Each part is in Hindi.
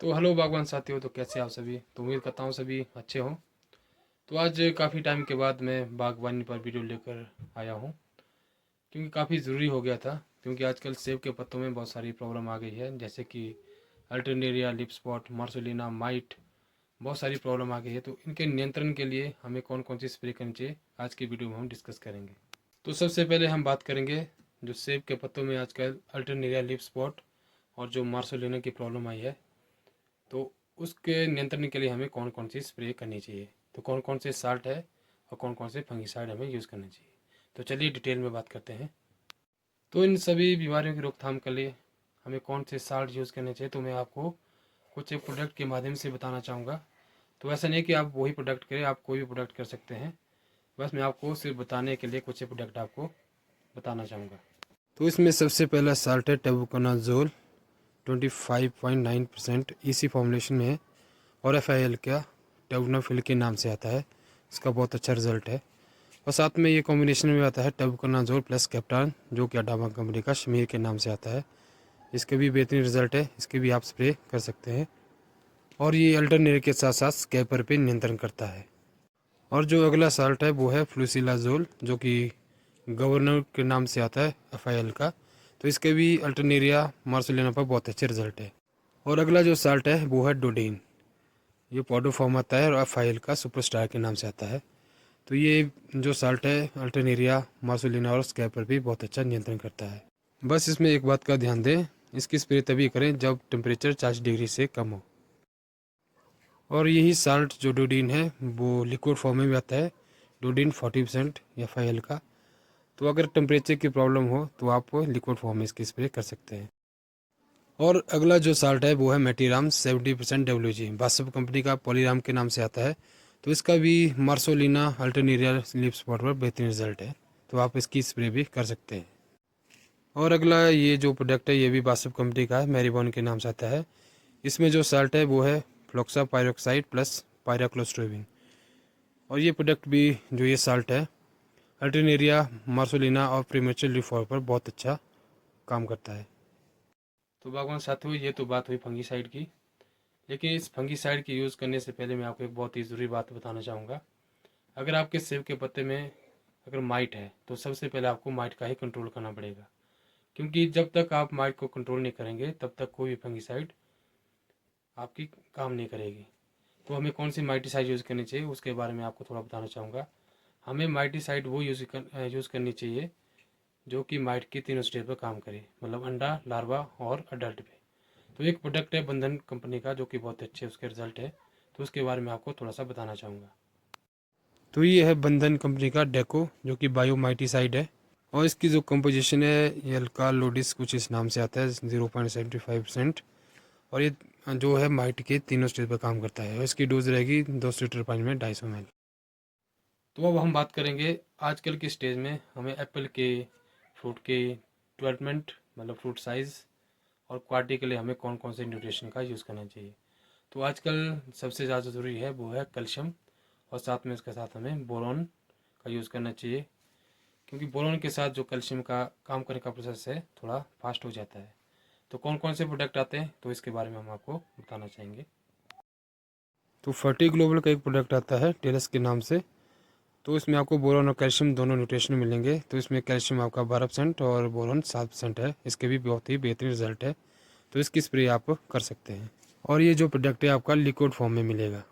तो हेलो बागवान साथियों, तो कैसे आप सभी। तो उम्मीद करता हूँ सभी अच्छे हों। तो आज काफ़ी टाइम के बाद मैं बागवानी पर वीडियो लेकर आया हूँ, क्योंकि काफ़ी ज़रूरी हो गया था। क्योंकि आजकल सेब के पत्तों में बहुत सारी प्रॉब्लम आ गई है, जैसे कि अल्टरनेरिया, लिप स्पॉट, मार्सोलिना, माइट, बहुत सारी प्रॉब्लम आ गई है। तो इनके नियंत्रण के लिए हमें कौन कौन सी स्प्रे करनी चाहिए, आज की वीडियो में हम डिस्कस करेंगे। तो सबसे पहले हम बात करेंगे जो सेब के पत्तों में आजकल अल्टरनेरिया, लिप स्पॉट और जो मार्सोलिना की प्रॉब्लम आई है, तो उसके नियंत्रण के लिए हमें कौन कौन सी स्प्रे करनी चाहिए, तो कौन कौन से साल्ट है और कौन कौन से फंगिसाइड हमें यूज़ करने चाहिए। तो चलिए डिटेल में बात करते हैं। तो इन सभी बीमारियों की रोकथाम के लिए हमें कौन से साल्ट यूज़ करने चाहिए, तो मैं आपको कुछ एक प्रोडक्ट के माध्यम से बताना चाहूँगा। तो ऐसा नहीं कि आप वही प्रोडक्ट करें, आप कोई भी प्रोडक्ट कर सकते हैं। बस मैं आपको सिर्फ बताने के लिए कुछ एक प्रोडक्ट आपको बताना चाहूँगा। तो इसमें सबसे पहला साल्ट है टेबुकोनाजोल, 25.9% ईसी फॉर्मुलेशन में है और FIL का टेबुनाफिल के नाम से आता है। इसका बहुत अच्छा रिजल्ट है। और साथ में ये कॉम्बिनेशन में आता है टेबुकोनाजोल प्लस कैप्टान, जो कि अडामा कंपनी का शमीर के नाम से आता है। इसके भी बेहतरीन रिजल्ट है, इसके भी आप स्प्रे कर सकते हैं। और ये अल्टरनेट के साथ साथ स्कैपर पे नियंत्रण करता है। और जो अगला साल्ट है वो है फ्लूसिलाजोल, जो कि गवर्नर के नाम से आता है, FIL का। तो इसके भी अल्टरनेरिया, मार्सोलिना पर बहुत अच्छे रिजल्ट है। और अगला जो साल्ट है वो है डोडीन। ये पाउडर फॉर्म आता है और FIL का सुपरस्टार के नाम से आता है। तो ये जो साल्ट है अल्टरनेरिया, मार्सोलिना और स्कैब पर भी बहुत अच्छा नियंत्रण करता है। बस इसमें एक बात का ध्यान दें, इसकी स्प्रे तभी करें जब टेम्परेचर 40 डिग्री से कम हो। और यही साल्ट जो डोडीन है वो लिक्विड फॉर्म में भी आता है, डोडीन 40% FIL का। तो अगर टेम्परेचर की प्रॉब्लम हो तो आप लिक्विड फॉर्म में इसकी स्प्रे कर सकते हैं। और अगला जो साल्ट है वो है मेटीराम 70% WG, बासव कंपनी का पॉलीराम के नाम से आता है। तो इसका भी मार्सोलिना, अल्टरनेरिया, लिप स्पॉट पर बेहतरीन रिजल्ट है। तो आप इसकी स्प्रे भी कर सकते हैं। और अगला ये जो प्रोडक्ट है ये भी बासव कंपनी का है, मैरीबॉन के नाम से आता है। इसमें जो साल्ट है वो है फ्लोक्सा पायरोक्साइड प्लस पायराक्लोस्ट्रोबिन। और ये प्रोडक्ट भी, जो ये साल्ट है, अल्टरनेरिया, मार्सोलिना और प्रीमेचर लीफ फॉल पर बहुत अच्छा काम करता है। तो बागवान साथियों, ये तो बात हुई फंगीसाइड की। लेकिन इस फंगीसाइड के यूज़ करने से पहले मैं आपको एक बहुत ही ज़रूरी बात बताना चाहूँगा। अगर आपके सेब के पत्ते में अगर माइट है तो सबसे पहले आपको माइट का ही कंट्रोल करना पड़ेगा, क्योंकि जब तक आप माइट को कंट्रोल नहीं करेंगे तब तक कोई भी फंगीसाइड आपकी काम नहीं करेगी। तो हमें कौन सी माइटिसाइड यूज़ करनी चाहिए उसके बारे में आपको थोड़ा बताना चाहूँगा। हमें माइटिसाइड वो यूज़ करनी चाहिए जो कि माइट की तीनों स्टेज पर काम करे, मतलब अंडा, लार्वा और अडल्ट पे। तो एक प्रोडक्ट है बंधन कंपनी का, जो कि बहुत अच्छे उसके रिजल्ट है। तो उसके बारे में आपको थोड़ा सा बताना चाहूँगा। तो ये है बंधन कंपनी का डेको, जो कि बायोमाइटिसाइड है। और इसकी जो कंपोजिशन है ये हल्का लोडिस कुछ इस नाम से आता है, 0.75%। और ये जो है माइट के तीनों स्टेज पर काम करता है। और इसकी डोज रहेगी 200 लीटर पानी में 250 ml। तो अब हम बात करेंगे आजकल के स्टेज में हमें एप्पल के फ्रूट के डेवलपमेंट, मतलब फ्रूट साइज़ और क्वालिटी के लिए हमें कौन कौन से न्यूट्रिशन का यूज़ करना चाहिए। तो आजकल सबसे ज़्यादा ज़रूरी है वो है कैल्शियम, और साथ में इसके साथ हमें बोरॉन का यूज़ करना चाहिए, क्योंकि बोरॉन के साथ जो कैल्शियम का काम करने का प्रोसेस है थोड़ा फास्ट हो जाता है। तो कौन कौन से प्रोडक्ट आते हैं तो इसके बारे में हम आपको बताना चाहेंगे। तो फर्टी ग्लोबल का एक प्रोडक्ट आता है टेरस के नाम से। तो इसमें आपको बोरॉन और कैल्शियम दोनों न्यूट्रिशन मिलेंगे। तो इसमें कैल्शियम आपका 12% और बोरॉन 7% है। इसके भी बहुत ही बेहतरीन रिजल्ट है। तो इसकी स्प्रे आप कर सकते हैं। और ये जो प्रोडक्ट है आपका लिक्विड फॉर्म में मिलेगा।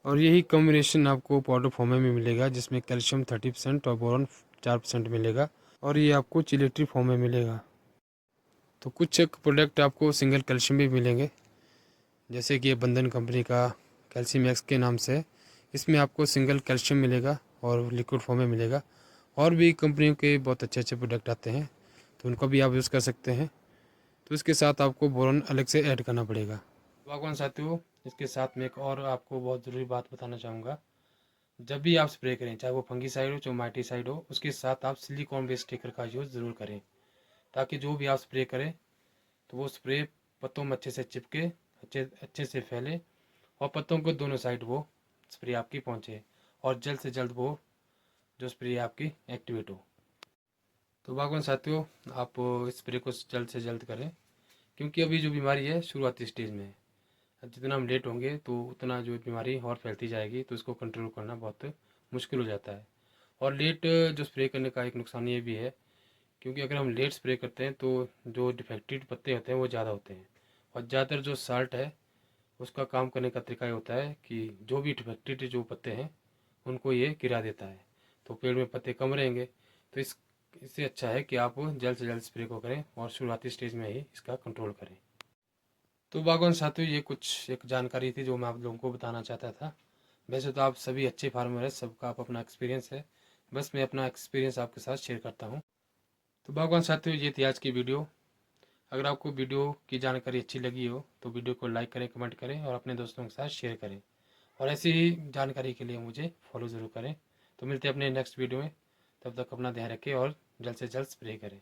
और यही कॉम्बिनेशन आपको पाउडर फॉर्म में भी मिलेगा, जिसमें कैल्शियम 30% और बोरॉन 4% मिलेगा। और ये आपको चिलेटरी फॉर्म में मिलेगा। तो कुछ एक प्रोडक्ट आपको सिंगल कैल्शियम भी मिलेंगे, जैसे कि ये बंधन कंपनी का कैल्शियम एक्स के नाम से। इसमें आपको सिंगल कैल्शियम मिलेगा और लिक्विड फॉर्म में मिलेगा। और भी कंपनियों के बहुत अच्छे अच्छे प्रोडक्ट आते हैं, तो उनको भी आप यूज़ कर सकते हैं। तो इसके साथ आपको बोरॉन अलग से ऐड करना पड़ेगा। बागवान साथियों, इसके साथ में एक और आपको बहुत ज़रूरी बात बताना चाहूँगा। जब भी आप स्प्रे करें, चाहे वो फंगीसाइड हो चाहे माइटिसाइड हो, उसके साथ आप सिलिकॉन बेस्ड स्टिकर का यूज़ ज़रूर करें, ताकि जो भी आप स्प्रे करें तो वो स्प्रे पत्तों में अच्छे से चिपके, अच्छे अच्छे से फैले, और पत्तों को दोनों साइड वो स्प्रे आपकी पहुंचे, और जल्द से जल्द वो जो स्प्रे आपकी एक्टिवेट हो। तो बागवान साथियों, आप स्प्रे को जल्द से जल्द करें, क्योंकि अभी जो बीमारी है शुरुआती स्टेज में है। जितना हम लेट होंगे तो उतना जो बीमारी और फैलती जाएगी, तो इसको कंट्रोल करना बहुत मुश्किल हो जाता है। और लेट जो स्प्रे करने का एक नुकसान ये भी है, क्योंकि अगर हम लेट स्प्रे करते हैं तो जो डिफेक्टेड पत्ते होते हैं वो ज़्यादा होते हैं, और ज़्यादातर जो साल्ट है उसका काम करने का तरीका ये होता है कि जो भी डिफेक्टेड जो पत्ते हैं उनको ये गिरा देता है, तो पेड़ में पत्ते कम रहेंगे। तो इससे अच्छा है कि आप जल्द से जल्द स्प्रे को करें और शुरुआती स्टेज में ही इसका कंट्रोल करें। तो बागवान साथियों, ये कुछ एक जानकारी थी जो मैं आप लोगों को बताना चाहता था। वैसे तो आप सभी अच्छे फार्मर हैं, सबका आप अपना एक्सपीरियंस है, बस मैं अपना एक्सपीरियंस आपके साथ शेयर करता हूँ। तो बागवान साथियों, ये थी आज की वीडियो। अगर आपको वीडियो की जानकारी अच्छी लगी हो तो वीडियो को लाइक करें, कमेंट करें और अपने दोस्तों के साथ शेयर करें, और ऐसी ही जानकारी के लिए मुझे फॉलो ज़रूर करें। तो मिलते हैं अपने नेक्स्ट वीडियो में, तब तक अपना ध्यान रखें और जल्द से जल्द स्प्रे करें।